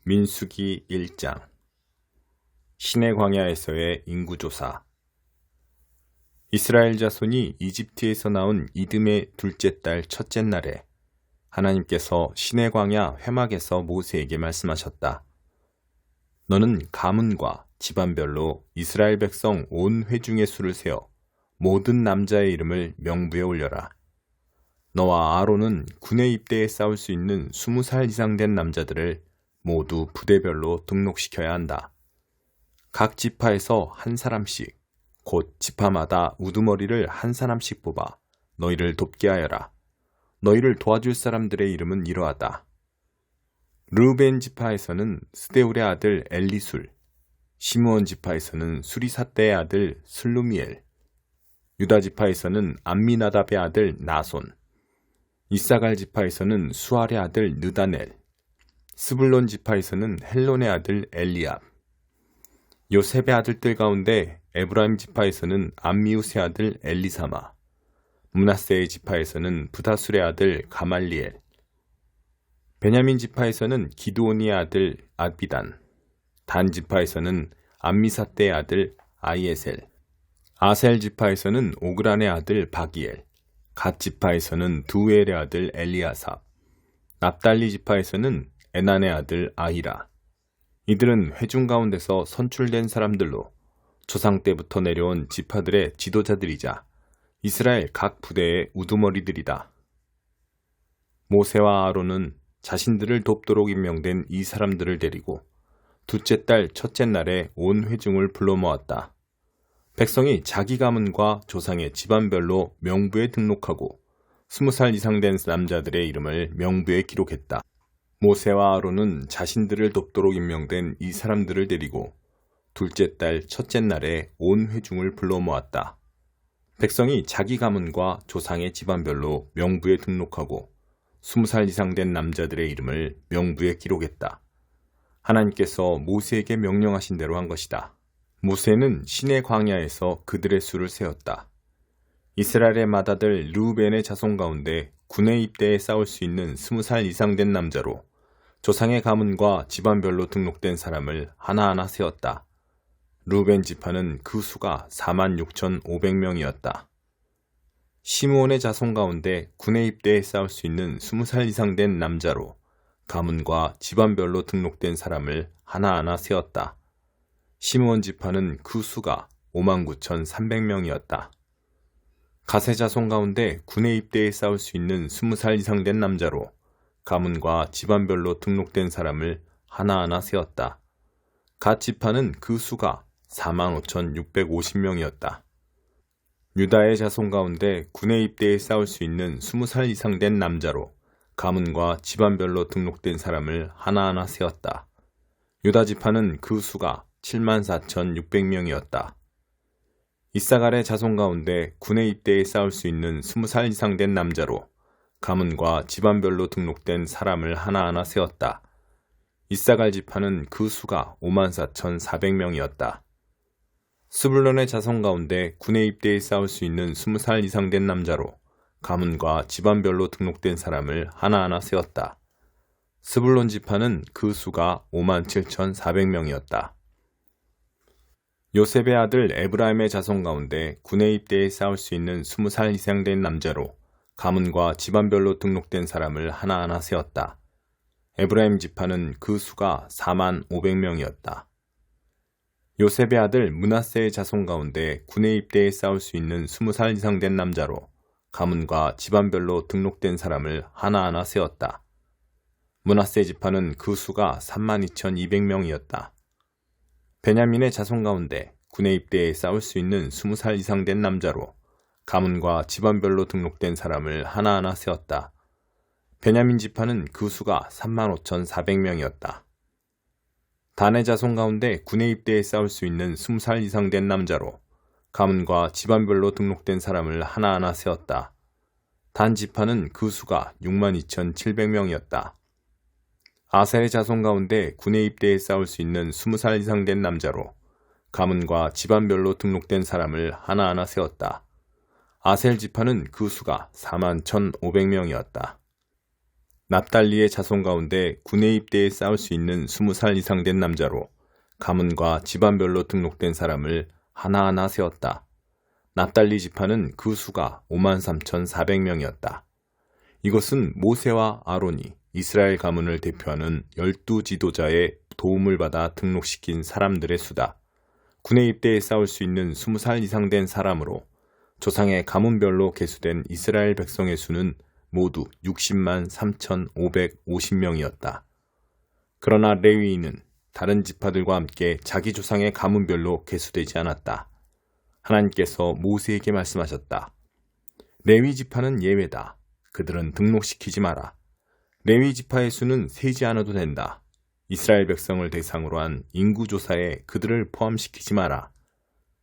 민수기 1장 시내 광야에서의 인구조사. 이스라엘 자손이 이집트에서 나온 이듬의 둘째 달 첫째 날에 하나님께서 시내 광야 회막에서 모세에게 말씀하셨다. 너는 가문과 집안별로 이스라엘 백성 온 회중의 수를 세어 모든 남자의 이름을 명부에 올려라. 너와 아론은 군에 입대해 싸울 수 있는 20살 이상 된 남자들을 모두 부대별로 등록시켜야 한다. 각 지파에서 한 사람씩, 곧 지파마다 우두머리를 한 사람씩 뽑아 너희를 돕게 하여라. 너희를 도와줄 사람들의 이름은 이러하다. 르우벤 지파에서는 스데울의 아들 엘리술, 시므온 지파에서는 수리삿대의 아들 슬루미엘, 유다 지파에서는 암미나답의 아들 나손, 이사갈 지파에서는 수알의 아들 느다넬, 스불론 지파에서는 헬론의 아들 엘리압, 요셉의 아들들 가운데 에브라임 지파에서는 암미우스의 아들 엘리사마, 므낫세의 지파에서는 부다술의 아들 가말리엘, 베냐민 지파에서는 기드온의 아들 아비단, 단 지파에서는 암미사대의 아들 아이에셀, 아셀 지파에서는 오그란의 아들 바기엘, 갓 지파에서는 두엘의 아들 엘리아삽, 납달리 지파에서는 에난의 아들 아히라. 이들은 회중 가운데서 선출된 사람들로 조상 때부터 내려온 지파들의 지도자들이자 이스라엘 각 부대의 우두머리들이다. 모세와 아론은 자신들을 돕도록 임명된 이 사람들을 데리고 둘째 달 첫째 날에 온 회중을 불러 모았다. 백성이 자기 가문과 조상의 집안별로 명부에 등록하고 20살 이상 된 남자들의 이름을 명부에 기록했다. 모세와 아론은 자신들을 돕도록 임명된 이 사람들을 데리고 둘째 달 첫째 날에 온 회중을 불러 모았다. 백성이 자기 가문과 조상의 집안별로 명부에 등록하고 20살 이상 된 남자들의 이름을 명부에 기록했다. 하나님께서 모세에게 명령하신 대로 한 것이다. 모세는 시내 광야에서 그들의 수를 세었다. 이스라엘의 맏아들 르우벤의 자손 가운데 군에 입대해 싸울 수 있는 20살 이상 된 남자로 조상의 가문과 집안별로 등록된 사람을 하나하나 세웠다. 르우벤 지파는 그 수가 46,500명이었다. 시므온의 자손 가운데 군에 입대해 싸울 수 있는 20살 이상 된 남자로 가문과 집안별로 등록된 사람을 하나하나 세웠다. 시므온 지파는 그 수가 59,300명이었다. 갓의 자손 가운데 군에 입대해 싸울 수 있는 20살 이상 된 남자로 가문과 집안별로 등록된 사람을 하나하나 세웠다. 갓 지파는 그 수가 45,650명이었다. 유다의 자손 가운데 군에 입대해 싸울 수 있는 20살 이상 된 남자로 가문과 집안별로 등록된 사람을 하나하나 세웠다. 유다 지파는 그 수가 74,600명이었다. 이사갈의 자손 가운데 군에 입대해 싸울 수 있는 20살 이상 된 남자로 가문과 집안별로 등록된 사람을 하나하나 세웠다. 이사갈 지파는 그 수가 54,400명이었다. 스불론의 자손 가운데 군에 입대해 싸울 수 있는 20살 이상 된 남자로 가문과 집안별로 등록된 사람을 하나하나 세웠다. 스불론 지파는 그 수가 57,400명이었다. 요셉의 아들 에브라임의 자손 가운데 군에 입대해 싸울 수 있는 20살 이상 된 남자로 가문과 집안별로 등록된 사람을 하나하나 세웠다. 에브라임 지파는 그 수가 45,000명이었다. 요셉의 아들 므낫세의 자손 가운데 군에 입대해 싸울 수 있는 20살 이상 된 남자로 가문과 집안별로 등록된 사람을 하나하나 세웠다. 므낫세 지파는 그 수가 32,200명이었다. 베냐민의 자손 가운데 군에 입대해 싸울 수 있는 20살 이상 된 남자로 가문과 집안별로 등록된 사람을 하나하나 세웠다. 베냐민 지파는 그 수가 35,400명이었다. 단의 자손 가운데 군에 입대해 싸울 수 있는 20살 이상 된 남자로 가문과 집안별로 등록된 사람을 하나하나 세웠다. 단 지파는 그 수가 62,700명이었다. 아셀의 자손 가운데 군에 입대해 싸울 수 있는 20살 이상 된 남자로 가문과 집안별로 등록된 사람을 하나하나 세웠다. 아셀 지파는 그 수가 41,500명이었다. 납달리의 자손 가운데 군에 입대해 싸울 수 있는 20살 이상 된 남자로 가문과 집안별로 등록된 사람을 하나하나 세웠다. 납달리 지파는 그 수가 53,400명이었다. 이것은 모세와 아론이 이스라엘 가문을 대표하는 12지도자의 도움을 받아 등록시킨 사람들의 수다. 군에 입대해 싸울 수 있는 20살 이상 된 사람으로 조상의 가문별로 계수된 이스라엘 백성의 수는 모두 60만 3,550명이었다. 그러나 레위인은 다른 지파들과 함께 자기 조상의 가문별로 계수되지 않았다. 하나님께서 모세에게 말씀하셨다. 레위 지파는 예외다. 그들은 등록시키지 마라. 레위 지파의 수는 세지 않아도 된다. 이스라엘 백성을 대상으로 한 인구조사에 그들을 포함시키지 마라.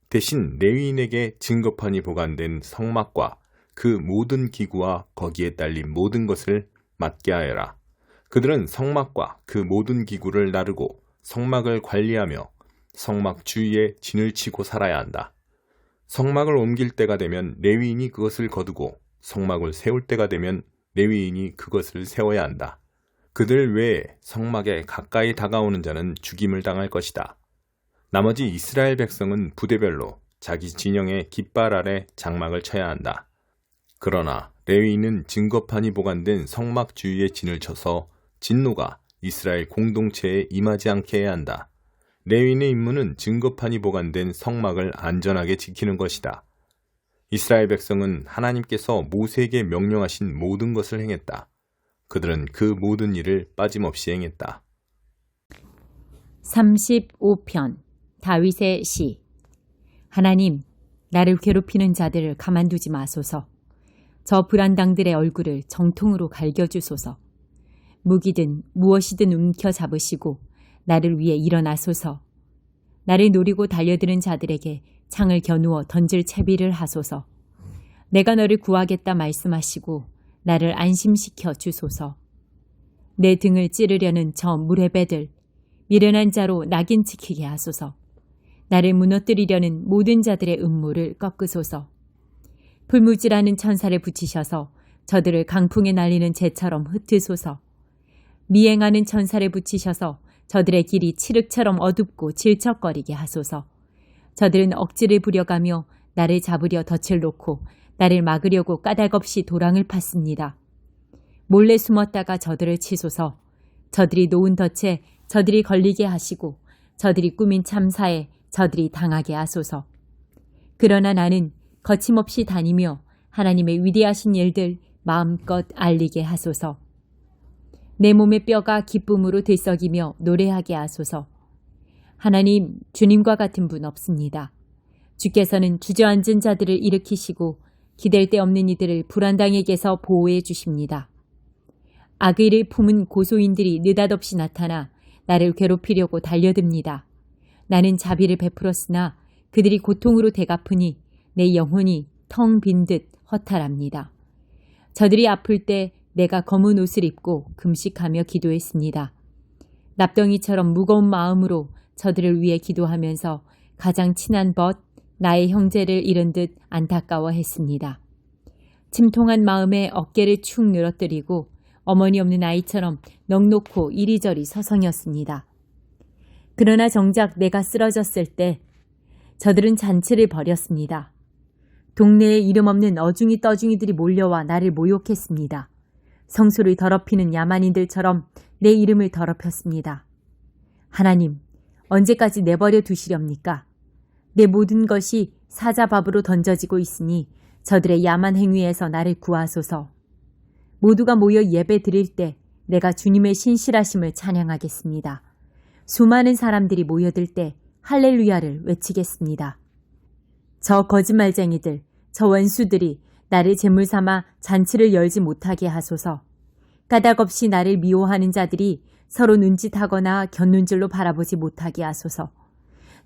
대신 레위인에게 증거판이 보관된 성막과 그 모든 기구와 거기에 딸린 모든 것을 맡게 하여라. 그들은 성막과 그 모든 기구를 나르고 성막을 관리하며 성막 주위에 진을 치고 살아야 한다. 성막을 옮길 때가 되면 레위인이 그것을 거두고 성막을 세울 때가 되면 레위인이 그것을 세워야 한다. 그들 외에 성막에 가까이 다가오는 자는 죽임을 당할 것이다. 나머지 이스라엘 백성은 부대별로 자기 진영의 깃발 아래 장막을 쳐야 한다. 그러나 레위인은 증거판이 보관된 성막 주위에 진을 쳐서 진노가 이스라엘 공동체에 임하지 않게 해야 한다. 레위인의 임무는 증거판이 보관된 성막을 안전하게 지키는 것이다. 이스라엘 백성은 하나님께서 모세에게 명령하신 모든 것을 행했다. 그들은 그 모든 일을 빠짐없이 행했다. 35편 다윗의 시. 하나님, 나를 괴롭히는 자들을 가만두지 마소서. 저 불안당들의 얼굴을 정통으로 갈겨주소서. 무기든 무엇이든 움켜잡으시고 나를 위해 일어나소서. 나를 노리고 달려드는 자들에게 창을 겨누어 던질 채비를 하소서. 내가 너를 구하겠다 말씀하시고 나를 안심시켜 주소서. 내 등을 찌르려는 저 무레배들, 미련한 자로 낙인 찍히게 하소서. 나를 무너뜨리려는 모든 자들의 음모를 꺾으소서. 불무질하는 천사를 붙이셔서 저들을 강풍에 날리는 재처럼 흩으소서. 미행하는 천사를 붙이셔서 저들의 길이 칠흑처럼 어둡고 질척거리게 하소서. 저들은 억지를 부려가며 나를 잡으려 덫을 놓고 나를 막으려고 까닭없이 도랑을 팠습니다. 몰래 숨었다가 저들을 치소서. 저들이 놓은 덫에 저들이 걸리게 하시고 저들이 꾸민 참사에 저들이 당하게 하소서. 그러나 나는 거침없이 다니며 하나님의 위대하신 일들 마음껏 알리게 하소서. 내 몸의 뼈가 기쁨으로 들썩이며 노래하게 하소서. 하나님, 주님과 같은 분 없습니다. 주께서는 주저앉은 자들을 일으키시고 기댈 데 없는 이들을 불안당에게서 보호해 주십니다. 악의를 품은 고소인들이 느닷없이 나타나 나를 괴롭히려고 달려듭니다. 나는 자비를 베풀었으나 그들이 고통으로 되갚으니 내 영혼이 텅 빈 듯 허탈합니다. 저들이 아플 때 내가 검은 옷을 입고 금식하며 기도했습니다. 납덩이처럼 무거운 마음으로 저들을 위해 기도하면서 가장 친한 벗, 나의 형제를 잃은 듯 안타까워했습니다. 침통한 마음에 어깨를 축 늘어뜨리고 어머니 없는 아이처럼 넋놓고 이리저리 서성였습니다. 그러나 정작 내가 쓰러졌을 때 저들은 잔치를 벌였습니다. 동네에 이름 없는 어중이 떠중이들이 몰려와 나를 모욕했습니다. 성소를 더럽히는 야만인들처럼 내 이름을 더럽혔습니다. 하나님, 언제까지 내버려 두시렵니까? 내 모든 것이 사자밥으로 던져지고 있으니 저들의 야만 행위에서 나를 구하소서. 모두가 모여 예배 드릴 때 내가 주님의 신실하심을 찬양하겠습니다. 수많은 사람들이 모여들 때 할렐루야를 외치겠습니다. 저 거짓말쟁이들, 저 원수들이 나를 제물 삼아 잔치를 열지 못하게 하소서. 까닭없이 나를 미워하는 자들이 서로 눈짓하거나 곁눈질로 바라보지 못하게 하소서.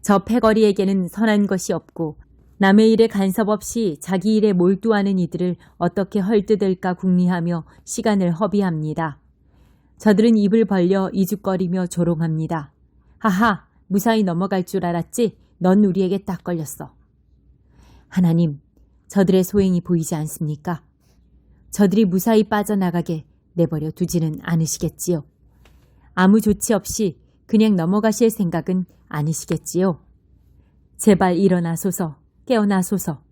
저 패거리에게는 선한 것이 없고 남의 일에 간섭 없이 자기 일에 몰두하는 이들을 어떻게 헐뜯을까 궁리하며 시간을 허비합니다. 저들은 입을 벌려 이죽거리며 조롱합니다. 하하, 무사히 넘어갈 줄 알았지? 넌 우리에게 딱 걸렸어. 하나님, 저들의 소행이 보이지 않습니까? 저들이 무사히 빠져나가게 내버려 두지는 않으시겠지요. 아무 조치 없이 그냥 넘어가실 생각은 아니시겠지요. 제발 일어나소서, 깨어나소서,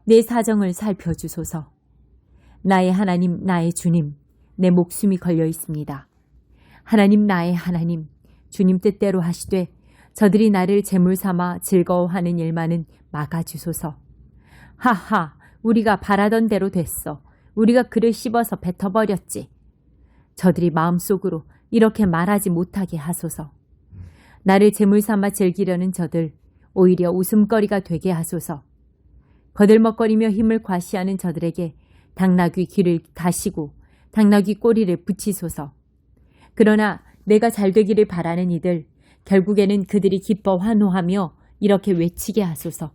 내 사정을 살펴주소서. 나의 하나님, 나의 주님, 내 목숨이 걸려 있습니다. 하나님, 나의 하나님, 주님 뜻대로 하시되 저들이 나를 제물 삼아 즐거워하는 일만은 막아주소서. 하하, 우리가 바라던 대로 됐어. 우리가 그를 씹어서 뱉어버렸지. 저들이 마음속으로 이렇게 말하지 못하게 하소서. 나를 제물 삼아 즐기려는 저들 오히려 웃음거리가 되게 하소서. 거들먹거리며 힘을 과시하는 저들에게 당나귀 귀를 가시고 당나귀 꼬리를 붙이소서. 그러나 내가 잘되기를 바라는 이들 결국에는 그들이 기뻐 환호하며 이렇게 외치게 하소서.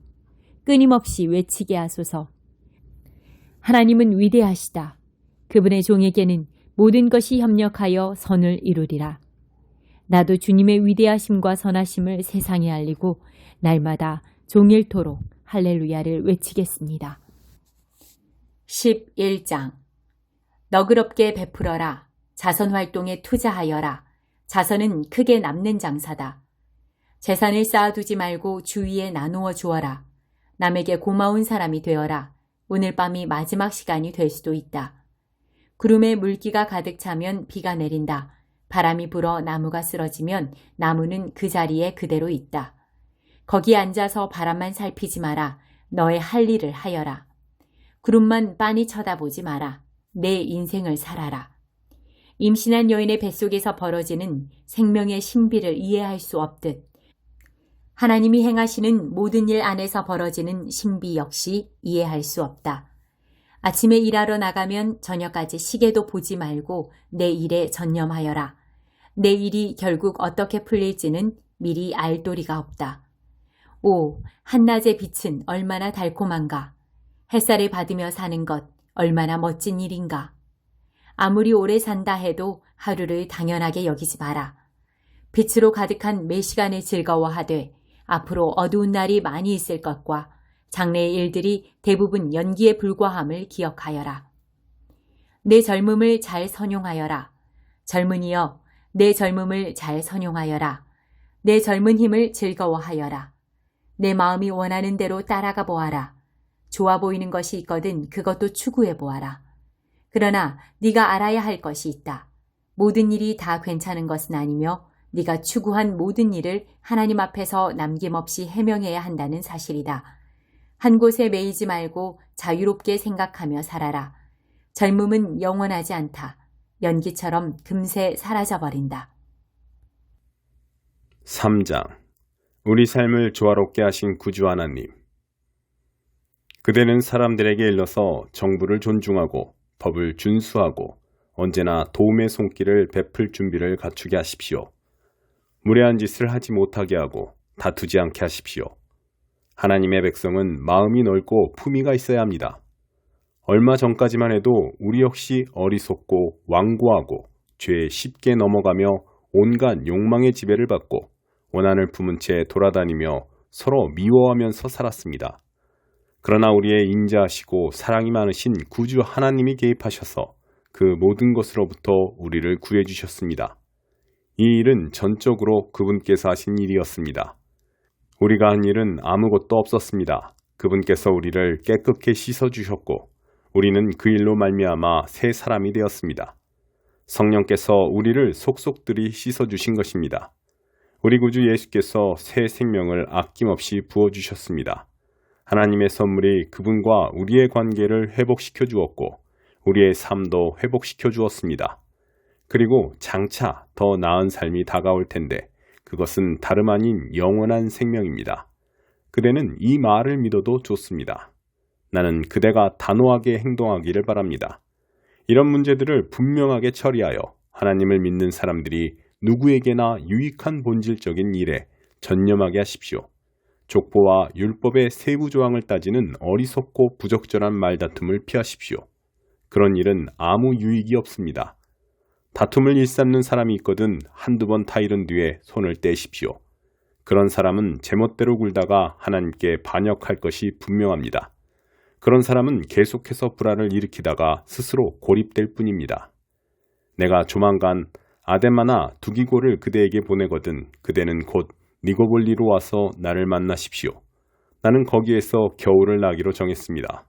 끊임없이 외치게 하소서. 하나님은 위대하시다. 그분의 종에게는 모든 것이 협력하여 선을 이루리라. 나도 주님의 위대하심과 선하심을 세상에 알리고 날마다 종일토록 할렐루야를 외치겠습니다. 11장 너그럽게 베풀어라. 자선활동에 투자하여라. 자선은 크게 남는 장사다. 재산을 쌓아두지 말고 주위에 나누어 주어라. 남에게 고마운 사람이 되어라. 오늘 밤이 마지막 시간이 될 수도 있다. 구름에 물기가 가득 차면 비가 내린다. 바람이 불어 나무가 쓰러지면 나무는 그 자리에 그대로 있다. 거기 앉아서 바람만 살피지 마라. 너의 할 일을 하여라. 구름만 빤히 쳐다보지 마라. 내 인생을 살아라. 임신한 여인의 뱃속에서 벌어지는 생명의 신비를 이해할 수 없듯 하나님이 행하시는 모든 일 안에서 벌어지는 신비 역시 이해할 수 없다. 아침에 일하러 나가면 저녁까지 시계도 보지 말고 내 일에 전념하여라. 내 일이 결국 어떻게 풀릴지는 미리 알 도리가 없다. 오, 한낮의 빛은 얼마나 달콤한가. 햇살을 받으며 사는 것 얼마나 멋진 일인가. 아무리 오래 산다 해도 하루를 당연하게 여기지 마라. 빛으로 가득한 매 시간을 즐거워하되 앞으로 어두운 날이 많이 있을 것과 장래의 일들이 대부분 연기에 불과함을 기억하여라. 내 젊음을 잘 선용하여라. 젊은이여, 내 젊음을 잘 선용하여라. 내 젊은 힘을 즐거워하여라. 내 마음이 원하는 대로 따라가 보아라. 좋아 보이는 것이 있거든 그것도 추구해 보아라. 그러나 네가 알아야 할 것이 있다. 모든 일이 다 괜찮은 것은 아니며 네가 추구한 모든 일을 하나님 앞에서 남김없이 해명해야 한다는 사실이다. 한 곳에 매이지 말고 자유롭게 생각하며 살아라. 젊음은 영원하지 않다. 연기처럼 금세 사라져버린다. 3장 우리 삶을 조화롭게 하신 구주 하나님. 그대는 사람들에게 일러서 정부를 존중하고 법을 준수하고 언제나 도움의 손길을 베풀 준비를 갖추게 하십시오. 무례한 짓을 하지 못하게 하고 다투지 않게 하십시오. 하나님의 백성은 마음이 넓고 품위가 있어야 합니다. 얼마 전까지만 해도 우리 역시 어리석고 완고하고 죄에 쉽게 넘어가며 온갖 욕망의 지배를 받고 원한을 품은 채 돌아다니며 서로 미워하면서 살았습니다. 그러나 우리의 인자하시고 사랑이 많으신 구주 하나님이 개입하셔서 그 모든 것으로부터 우리를 구해주셨습니다. 이 일은 전적으로 그분께서 하신 일이었습니다. 우리가 한 일은 아무것도 없었습니다. 그분께서 우리를 깨끗게 씻어주셨고 우리는 그 일로 말미암아 새 사람이 되었습니다. 성령께서 우리를 속속들이 씻어주신 것입니다. 우리 구주 예수께서 새 생명을 아낌없이 부어주셨습니다. 하나님의 선물이 그분과 우리의 관계를 회복시켜 주었고 우리의 삶도 회복시켜 주었습니다. 그리고 장차 더 나은 삶이 다가올 텐데 그것은 다름 아닌 영원한 생명입니다. 그대는 이 말을 믿어도 좋습니다. 나는 그대가 단호하게 행동하기를 바랍니다. 이런 문제들을 분명하게 처리하여 하나님을 믿는 사람들이 누구에게나 유익한 본질적인 일에 전념하게 하십시오. 족보와 율법의 세부 조항을 따지는 어리석고 부적절한 말다툼을 피하십시오. 그런 일은 아무 유익이 없습니다. 다툼을 일삼는 사람이 있거든 한두 번 타이른 뒤에 손을 떼십시오. 그런 사람은 제멋대로 굴다가 하나님께 반역할 것이 분명합니다. 그런 사람은 계속해서 불화를 일으키다가 스스로 고립될 뿐입니다. 내가 조만간 아데마나 두기고를 그대에게 보내거든 그대는 곧 니고볼리로 와서 나를 만나십시오. 나는 거기에서 겨울을 나기로 정했습니다.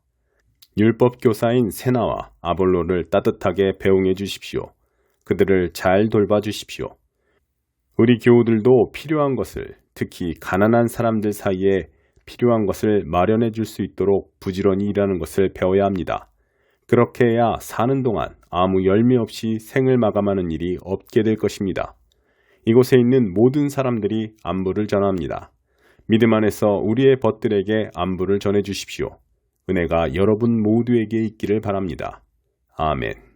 율법 교사인 세나와 아볼로를 따뜻하게 배웅해 주십시오. 그들을 잘 돌봐주십시오. 우리 교우들도 필요한 것을, 특히 가난한 사람들 사이에 필요한 것을 마련해 줄 수 있도록 부지런히 일하는 것을 배워야 합니다. 그렇게 해야 사는 동안 아무 열매 없이 생을 마감하는 일이 없게 될 것입니다. 이곳에 있는 모든 사람들이 안부를 전합니다. 믿음 안에서 우리의 벗들에게 안부를 전해 주십시오. 은혜가 여러분 모두에게 있기를 바랍니다. 아멘.